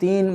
3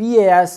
PAS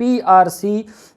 PRC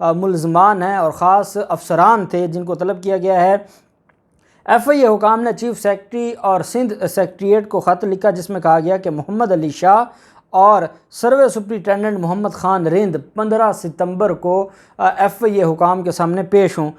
ملزمان ہیں اور خاص افسران تھے جن کو طلب کیا گیا ہے۔ ایف آئی اے حکام نے چیف سیکرٹری اور سندھ سیکریٹریٹ کو خط لکھا جس میں کہا گیا کہ محمد علی شاہ اور سروے سپرنٹینڈنٹ محمد خان رند 15 ستمبر کو ایف آئی اے حکام کے سامنے پیش ہوں۔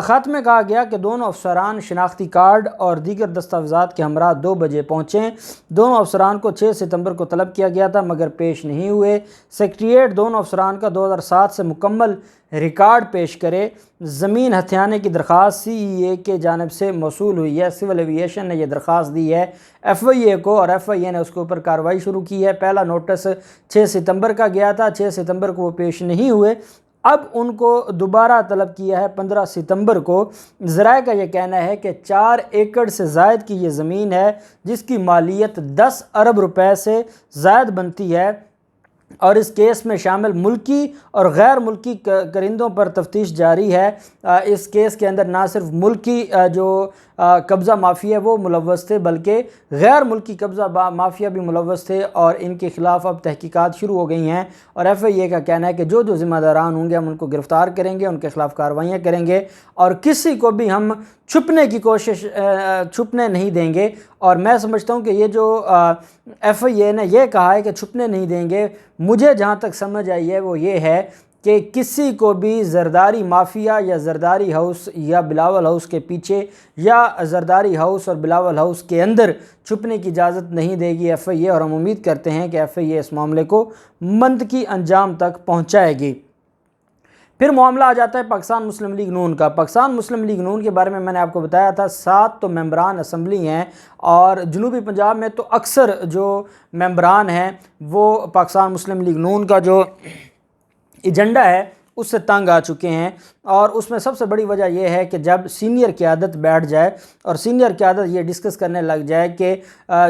خط میں کہا گیا کہ دونوں افسران شناختی کارڈ اور دیگر دستاویزات کے ہمراہ 2 بجے پہنچیں۔ دونوں افسران کو 6 ستمبر کو طلب کیا گیا تھا مگر پیش نہیں ہوئے۔ سیکریٹریٹ دونوں افسران کا 2007 سے مکمل ریکارڈ پیش کرے۔ زمین ہتھیانے کی درخواست سی ای اے کے جانب سے موصول ہوئی ہے۔ سول ایوییشن نے یہ درخواست دی ہے ایف آئی اے کو اور ایف آئی اے نے اس کے اوپر کارروائی شروع کی ہے۔ پہلا نوٹس 6 ستمبر کا گیا تھا، 6 ستمبر کو وہ پیش نہیں ہوئے۔ اب ان کو دوبارہ طلب کیا ہے 15 ستمبر کو۔ ذرائع کا یہ کہنا ہے کہ 4 ایکڑ سے زائد کی یہ زمین ہے جس کی مالیت 10 ارب روپے سے زائد بنتی ہے، اور اس کیس میں شامل ملکی اور غیر ملکی کرندوں پر تفتیش جاری ہے۔ اس کیس کے اندر نہ صرف ملکی جو قبضہ مافیا وہ ملوث تھے بلکہ غیر ملکی قبضہ مافیا بھی ملوث تھے، اور ان کے خلاف اب تحقیقات شروع ہو گئی ہیں، اور ایف آئی اے کا کہنا ہے کہ جو ذمہ داران ہوں گے ہم ان کو گرفتار کریں گے، ان کے خلاف کارروائیاں کریں گے، اور کسی کو بھی ہم چھپنے نہیں دیں گے۔ اور میں سمجھتا ہوں کہ یہ جو ایف آئی اے نے یہ کہا ہے کہ چھپنے نہیں دیں گے، مجھے جہاں تک سمجھ آئی ہے وہ یہ ہے کہ کسی کو بھی زرداری مافیا یا زرداری ہاؤس یا بلاول ہاؤس کے پیچھے یا زرداری ہاؤس اور بلاول ہاؤس کے اندر چھپنے کی اجازت نہیں دے گی ایف آئی اے، اور ہم امید کرتے ہیں کہ ایف آئی اے اس معاملے کو منطقی انجام تک پہنچائے گی۔ پھر معاملہ آ جاتا ہے پاکستان مسلم لیگ نون کا۔ پاکستان مسلم لیگ نون کے بارے میں نے آپ کو بتایا تھا 7 تو ممبران اسمبلی ہیں، اور جنوبی پنجاب میں تو اکثر جو ممبران ہیں وہ پاکستان مسلم لیگ نون کا جو ایجنڈا ہے اس سے تنگ آ چکے ہیں، اور اس میں سب سے بڑی وجہ یہ ہے کہ جب سینئر قیادت بیٹھ جائے اور سینئر قیادت یہ ڈسکس کرنے لگ جائے کہ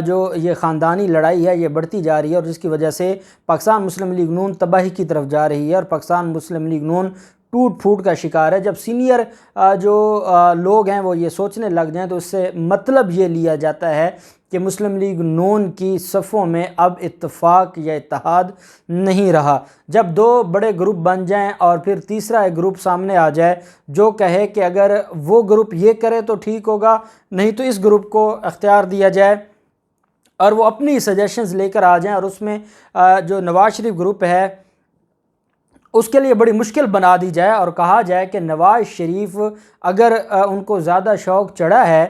جو یہ خاندانی لڑائی ہے یہ بڑھتی جا رہی ہے، اور جس کی وجہ سے پاکستان مسلم لیگ نون تباہی کی طرف جا رہی ہے، اور پاکستان مسلم لیگ نون ٹوٹ پھوٹ کا شکار ہے۔ جب سینئر جو لوگ ہیں وہ یہ سوچنے لگ جائیں تو اس سے مطلب یہ لیا جاتا ہے کہ مسلم لیگ نون کی صفوں میں اب اتفاق یا اتحاد نہیں رہا۔ جب 2 بڑے گروپ بن جائیں اور پھر تیسرا ایک گروپ سامنے آ جائے جو کہے کہ اگر وہ گروپ یہ کرے تو ٹھیک ہوگا، نہیں تو اس گروپ کو اختیار دیا جائے، اور وہ اپنی سجیشنز لے کر آ جائیں، اور اس میں جو نواز شریف گروپ ہے اس کے لیے بڑی مشکل بنا دی جائے، اور کہا جائے کہ نواز شریف اگر ان کو زیادہ شوق چڑھا ہے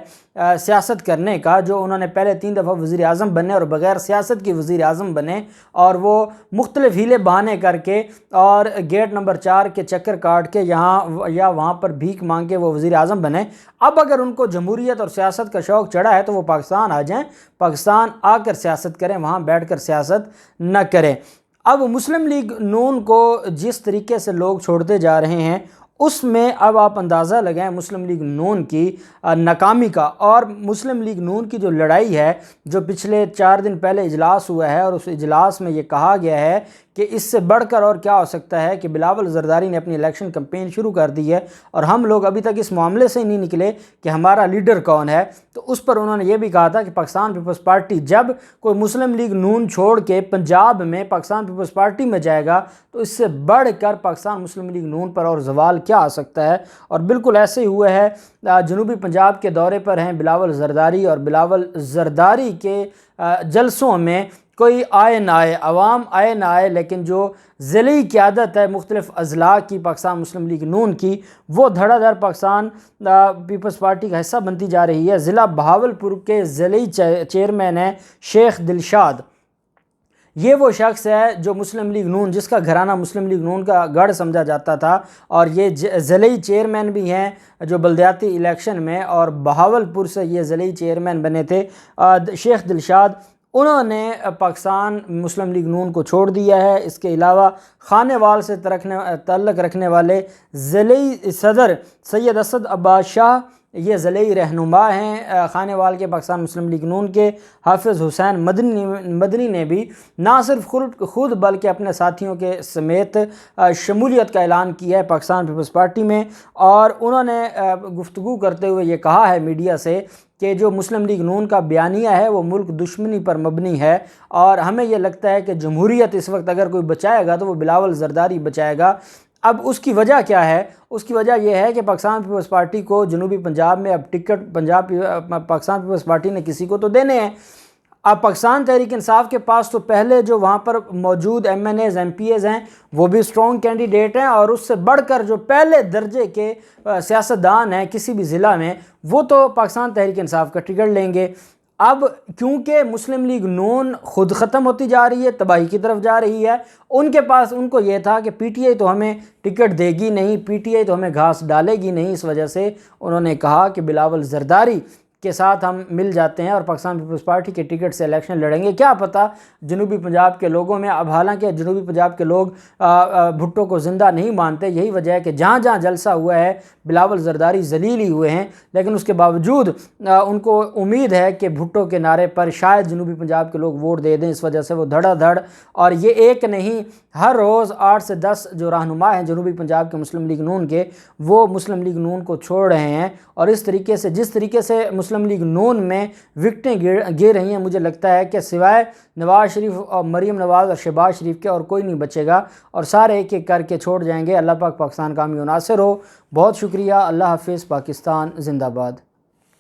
سیاست کرنے کا، جو انہوں نے پہلے 3 دفعہ وزیر اعظم بنے اور بغیر سیاست کی وزیر اعظم بنے، اور وہ مختلف ہیلے بہانے کر کے اور گیٹ نمبر 4 کے چکر کاٹ کے یہاں یا وہاں پر بھیک مانگ کے وہ وزیر اعظم بنے، اب اگر ان کو جمہوریت اور سیاست کا شوق چڑھا ہے تو وہ پاکستان آ جائیں، پاکستان آ کر سیاست کریں، وہاں بیٹھ کر سیاست نہ کریں۔ اب مسلم لیگ نون کو جس طریقے سے لوگ چھوڑتے جا رہے ہیں اس میں اب آپ اندازہ لگائیں مسلم لیگ نون کی ناکامی کا، اور مسلم لیگ نون کی جو لڑائی ہے جو پچھلے 4 دن پہلے اجلاس ہوا ہے، اور اس اجلاس میں یہ کہا گیا ہے کہ اس سے بڑھ کر اور کیا ہو سکتا ہے کہ بلاول زرداری نے اپنی الیکشن کمپین شروع کر دی ہے، اور ہم لوگ ابھی تک اس معاملے سے ہی نہیں نکلے کہ ہمارا لیڈر کون ہے۔ تو اس پر انہوں نے یہ بھی کہا تھا کہ پاکستان پیپلز پارٹی جب کوئی مسلم لیگ نون چھوڑ کے پنجاب میں پاکستان پیپلز پارٹی میں جائے گا تو اس سے بڑھ کر پاکستان مسلم لیگ نون پر اور زوال کیا آ سکتا ہے، اور بالکل ایسے ہی ہوا ہے۔ جنوبی پنجاب کے دورے پر ہیں بلاول زرداری، اور بلاول زرداری کے جلسوں میں کوئی آئے نہ آئے، عوام آئے نہ آئے، لیکن جو ضلعی قیادت ہے مختلف اضلاع کی پاکستان مسلم لیگ نون کی، وہ دھڑا دھڑ پاکستان پیپلز پارٹی کا حصہ بنتی جا رہی ہے۔ ضلع بہاولپور کے ضلعی چیئرمین ہیں شیخ دلشاد، یہ وہ شخص ہے جو مسلم لیگ نون، جس کا گھرانہ مسلم لیگ نون کا گڑھ سمجھا جاتا تھا، اور یہ ضلعی چیئرمین بھی ہیں جو بلدیاتی الیکشن میں، اور بہاولپور سے یہ ضلعی چیئرمین بنے تھے شیخ دلشاد۔ انہوں نے پاکستان مسلم لیگ نون کو چھوڑ دیا ہے۔ اس کے علاوہ خانے وال سے تعلق رکھنے والے ضلعی صدر سید اسد عباس شاہ، یہ ضلعی رہنما ہیں خانے وال کے پاکستان مسلم لیگ نون کے۔ حافظ حسین مدنی نے بھی نہ صرف خود بلکہ اپنے ساتھیوں کے سمیت شمولیت کا اعلان کیا ہے پاکستان پیپلز پارٹی میں، اور انہوں نے گفتگو کرتے ہوئے یہ کہا ہے میڈیا سے کہ جو مسلم لیگ نون کا بیانیہ ہے وہ ملک دشمنی پر مبنی ہے، اور ہمیں یہ لگتا ہے کہ جمہوریت اس وقت اگر کوئی بچائے گا تو وہ بلاول زرداری بچائے گا۔ اب اس کی وجہ کیا ہے؟ اس کی وجہ یہ ہے کہ پاکستان پیپلز پارٹی کو جنوبی پنجاب میں اب ٹکٹ پاکستان پیپلز پارٹی نے کسی کو تو دینے ہیں۔ اب پاکستان تحریک انصاف کے پاس تو پہلے جو وہاں پر موجود M N As M P As ہیں وہ بھی اسٹرانگ کینڈیڈیٹ ہیں، اور اس سے بڑھ کر جو پہلے درجے کے سیاستدان ہیں کسی بھی ضلع میں، وہ تو پاکستان تحریک انصاف کا ٹکٹ لیں گے۔ اب کیونکہ مسلم لیگ نون خود ختم ہوتی جا رہی ہے، تباہی کی طرف جا رہی ہے، ان کو یہ تھا کہ پی ٹی آئی تو ہمیں ٹکٹ دے گی نہیں، پی ٹی آئی تو ہمیں گھاس ڈالے گی نہیں، اس وجہ سے انہوں نے کہا کہ بلاول زرداری کے ساتھ ہم مل جاتے ہیں اور پاکستان پیپلز پارٹی کے ٹکٹ سے الیکشن لڑیں گے۔ کیا پتہ جنوبی پنجاب کے لوگوں میں، اب حالانکہ جنوبی پنجاب کے لوگ بھٹو کو زندہ نہیں مانتے، یہی وجہ ہے کہ جہاں جہاں جلسہ ہوا ہے بلاول زرداری ذلیل ہی ہوئے ہیں، لیکن اس کے باوجود ان کو امید ہے کہ بھٹو کے نعرے پر شاید جنوبی پنجاب کے لوگ ووٹ دے دیں، اس وجہ سے وہ دھڑا دھڑ، اور یہ ایک نہیں، ہر روز 8 سے 10 جو رہنما ہیں جنوبی پنجاب کے مسلم لیگ نون کے، وہ مسلم لیگ نون کو چھوڑ رہے ہیں، اور اس طریقے سے جس طریقے سے مسلم لیگ نون میں وکٹیں گر رہی ہیں، مجھے لگتا ہے کہ سوائے نواز شریف اور مریم نواز اور شہباز شریف کے اور کوئی نہیں بچے گا، اور سارے ایک ایک کر کے چھوڑ جائیں گے۔ اللہ پاک پاکستان کامیاب و ناصر ہو۔ بہت شکریہ، اللہ حافظ، پاکستان زندہ باد۔